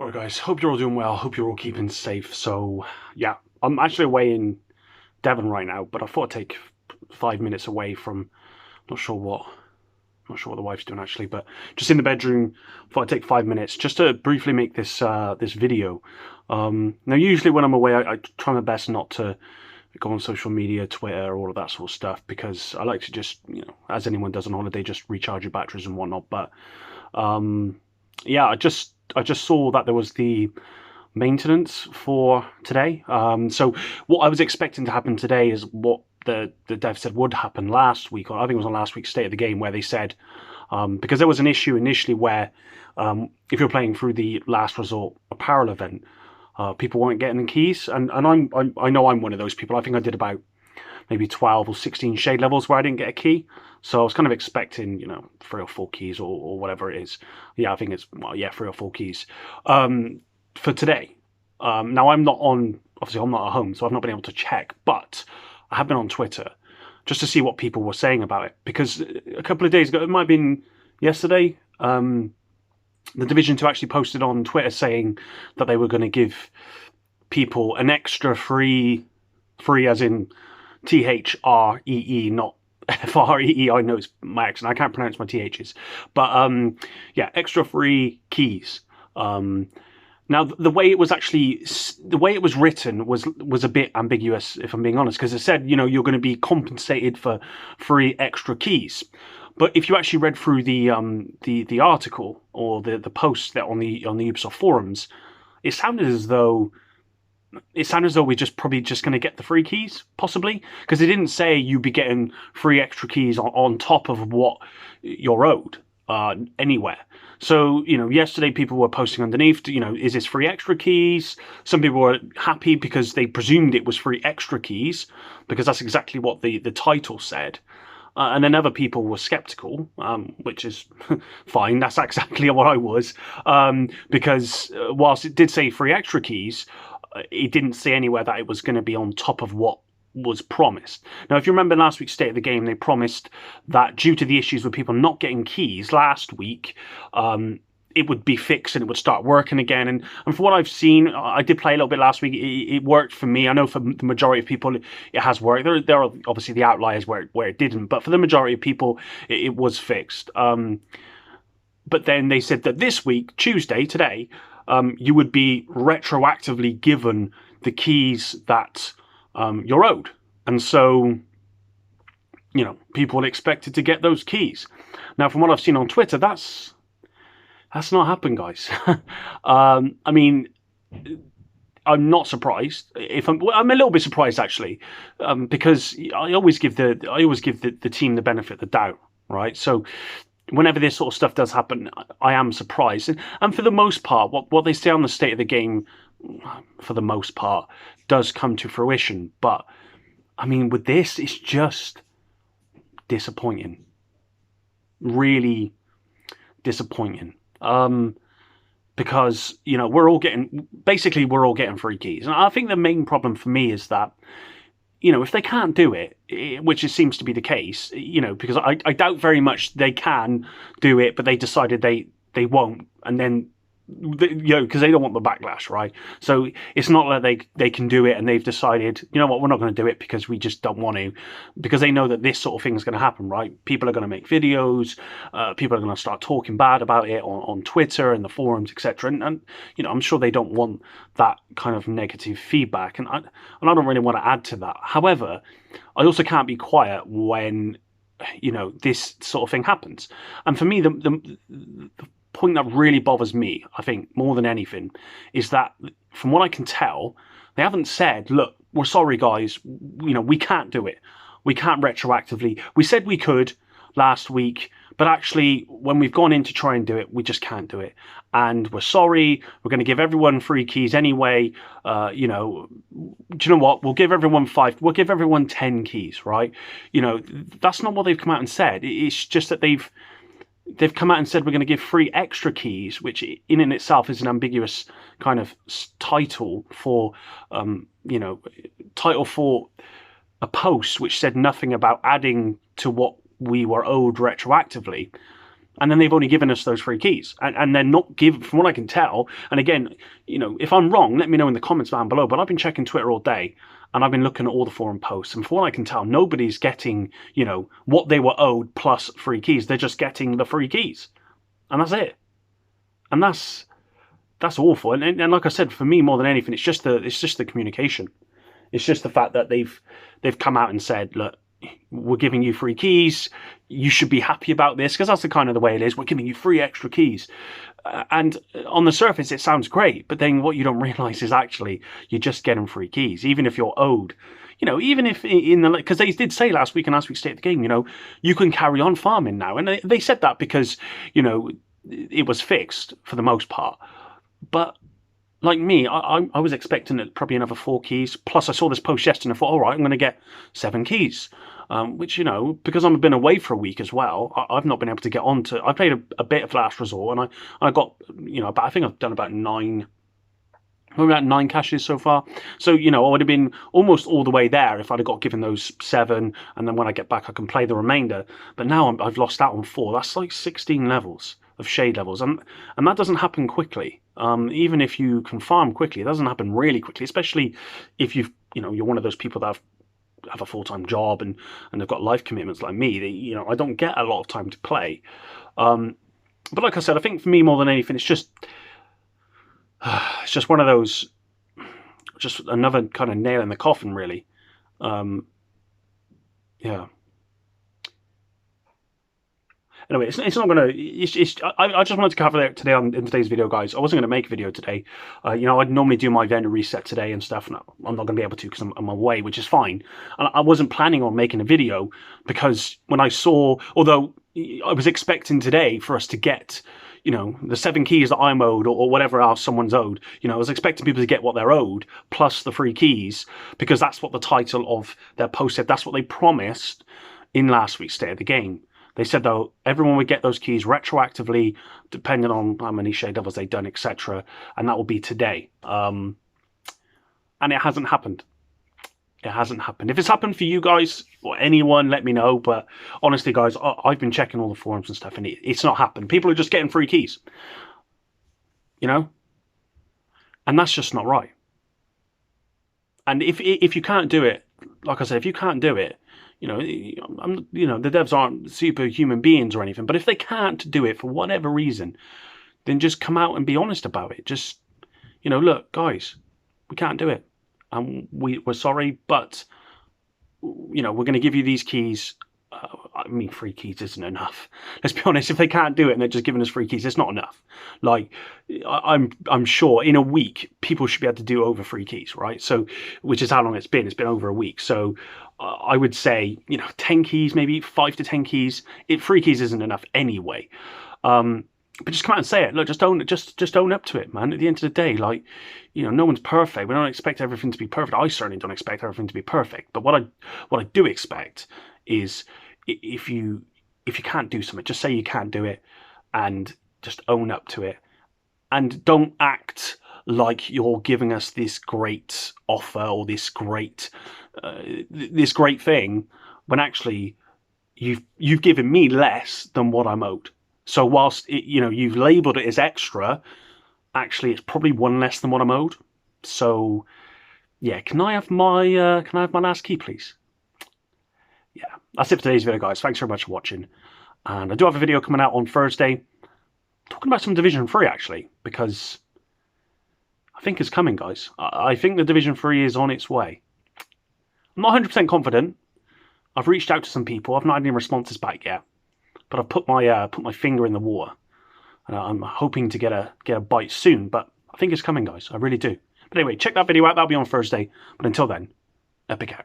Alright guys, hope you're all doing well, hope you're all keeping safe. So yeah, I'm actually away in Devon right now, but I thought I'd take 5 minutes away from, not sure what, not sure what the wife's doing actually, but just in the bedroom. Thought I'd take 5 minutes just to briefly make this video. Now usually when I'm away, I try my best not to go on social media, Twitter, all of that sort of stuff, because I like to just, as anyone does on holiday, just recharge your batteries and whatnot. But yeah, I just saw that there was the maintenance for today. So what I was expecting to happen today is what the dev said would happen last week, or I think it was on last week's State of the Game, where they said, because there was an issue initially where if you're playing through the Last Resort Apparel Event, people weren't getting the keys, and I know I'm one of those people. I think I did about maybe 12 or 16 shade levels where I didn't get a key. So I was kind of expecting, 3 or 4 keys or whatever it is. Yeah, I think it's, well, yeah, 3 or 4 keys for today. Now I'm not on, obviously I'm not at home, so I've not been able to check, but I have been on Twitter just to see what people were saying about it. Because a couple of days ago, it might have been yesterday, the Division 2 actually posted on Twitter saying that they were going to give people an extra free as in THREE, not FREE. I know it's my accent. I can't pronounce my THs. But yeah, extra free keys. Now, the way it was written was a bit ambiguous, if I'm being honest, because it said, you're going to be compensated for free extra keys. But if you actually read through the article or the post that on the Ubisoft forums, it sounded as though we're probably just going to get the free keys, possibly, because it didn't say you'd be getting free extra keys on top of what you're owed anywhere. So, yesterday people were posting underneath, is this free extra keys? Some people were happy because they presumed it was free extra keys, because that's exactly what the title said. And then other people were skeptical, which is fine. That's exactly what I was, because whilst it did say free extra keys, it didn't say anywhere that it was going to be on top of what was promised. Now, if you remember last week's State of the Game, they promised that due to the issues with people not getting keys last week, it would be fixed and it would start working again. And from what I've seen, I did play a little bit last week. It worked for me. I know for the majority of people, it has worked. There are obviously the outliers where it didn't, but for the majority of people, it was fixed. But then they said that this week, Tuesday, today, you would be retroactively given the keys that you're owed. And so, people expected to get those keys. Now, from what I've seen on Twitter, that's not happened, guys. I mean, I'm not surprised. I'm a little bit surprised actually, because I always give the team the benefit of the doubt, right? So whenever this sort of stuff does happen, I am surprised. And for the most part, what they say on the State of the Game, for the most part, does come to fruition. But I mean, with this, it's just disappointing. Really disappointing. Because we're all getting free keys, and I think the main problem for me is that if they can't do it, which it seems to be the case, because I doubt very much they can do it, but they decided they won't, and then because they don't want the backlash, right? So it's not like they can do it and they've decided, what, we're not going to do it because we just don't want to, because they know that this sort of thing is going to happen, right? People are going to make videos, people are going to start talking bad about it on Twitter and the forums, etc. And I'm sure they don't want that kind of negative feedback, and I don't really want to add to that. However, I also can't be quiet when this sort of thing happens. And for me, the point that really bothers me, I think, more than anything, is that from what I can tell, they haven't said, look, we're sorry guys, we can't do it. We can't retroactively. We said we could last week, but actually when we've gone in to try and do it, we just can't do it. And we're sorry, we're going to give everyone free keys anyway. Do you know what? We'll give everyone 10 keys, right? That's not what they've come out and said. It's just that they've come out and said we're going to give free extra keys, which in and itself is an ambiguous kind of title for, title for a post which said nothing about adding to what we were owed retroactively. And then they've only given us those free keys, and they're not given, from what I can tell. And again, if I'm wrong, let me know in the comments down below. But I've been checking Twitter all day, and I've been looking at all the forum posts, and from what I can tell, nobody's getting, what they were owed plus free keys. They're just getting the free keys, and that's it. And that's awful. And like I said, for me, more than anything, it's just the communication. It's just the fact that they've come out and said, look, we're giving you free keys. You should be happy about this, because that's the kind of the way it is. We're giving you free extra keys. And on the surface, it sounds great. But then what you don't realize is actually you're just getting free keys, even if you're owed. Even if because they did say last week in last week's State of the Game, you can carry on farming now. And they said that because, it was fixed for the most part. But like me, I was expecting probably another 4 keys. Plus, I saw this post yesterday and I thought, all right, I'm going to get 7 keys. Which, because I've been away for a week as well, I've not been able to get on to... I played a bit of Last Resort, and I got, I think I've done about 9 caches so far. So, I would have been almost all the way there if I'd have got given those 7, and then when I get back, I can play the remainder. But now I've lost out on 4. That's like 16 levels of shade levels, and that doesn't happen quickly. Even if you can farm quickly, it doesn't happen really quickly, especially if you're one of those people that have a full-time job and they've got life commitments like me. I don't get a lot of time to play. But like I said, I think for me, more than anything, it's just one of those, just another kind of nail in the coffin, really. Yeah. Anyway, it's not going to... I just wanted to cover that today in today's video, guys. I wasn't going to make a video today. I'd normally do my vendor reset today and stuff, and I'm not going to be able to because I'm away, which is fine. And I wasn't planning on making a video because when I saw... Although I was expecting today for us to get, the 7 keys that I'm owed or whatever else someone's owed. I was expecting people to get what they're owed plus the free keys, because that's what the title of their post said. That's what they promised in last week's State of the Game. They said, though, everyone would get those keys retroactively, depending on how many shade levels they've done, etc. And that will be today. And it hasn't happened. It hasn't happened. If it's happened for you guys or anyone, let me know. But honestly, guys, I've been checking all the forums and stuff, and it's not happened. People are just getting free keys. And that's just not right. And if you can't do it, like I said, if you can't do it, the devs aren't superhuman beings or anything, but if they can't do it for whatever reason, then just come out and be honest about it. Just, look, guys, we can't do it. And we're sorry, but, we're going to give you these keys. I mean, free keys isn't enough. Let's be honest, if they can't do it and they're just giving us free keys, it's not enough. Like, I'm sure in a week, people should be able to do over 3 keys, right? So, which is how long it's been. It's been over a week. So I would say, 10 keys, maybe 5 to 10 keys. 3 keys isn't enough anyway. But just come out and say it. Look, just own up to it, man. At the end of the day, like, no one's perfect. We don't expect everything to be perfect. I certainly don't expect everything to be perfect. But what I do expect is, if you can't do something, just say you can't do it, and just own up to it, and don't act like you're giving us this great offer or this great thing, when actually you've given me less than what I'm owed. So whilst you've labelled it as extra, actually it's probably 1 less than what I'm owed. So yeah, can I have my last key, please? Yeah, that's it for today's video, guys. Thanks very much for watching. And I do have a video coming out on Thursday talking about some Division 3, actually, because I think it's coming, guys. I think the Division 3 is on its way. I'm not 100% confident. I've reached out to some people. I've not had any responses back yet. But I've put my finger in the water. And I'm hoping to get a bite soon. But I think it's coming, guys. I really do. But anyway, check that video out. That'll be on Thursday. But until then, epic out.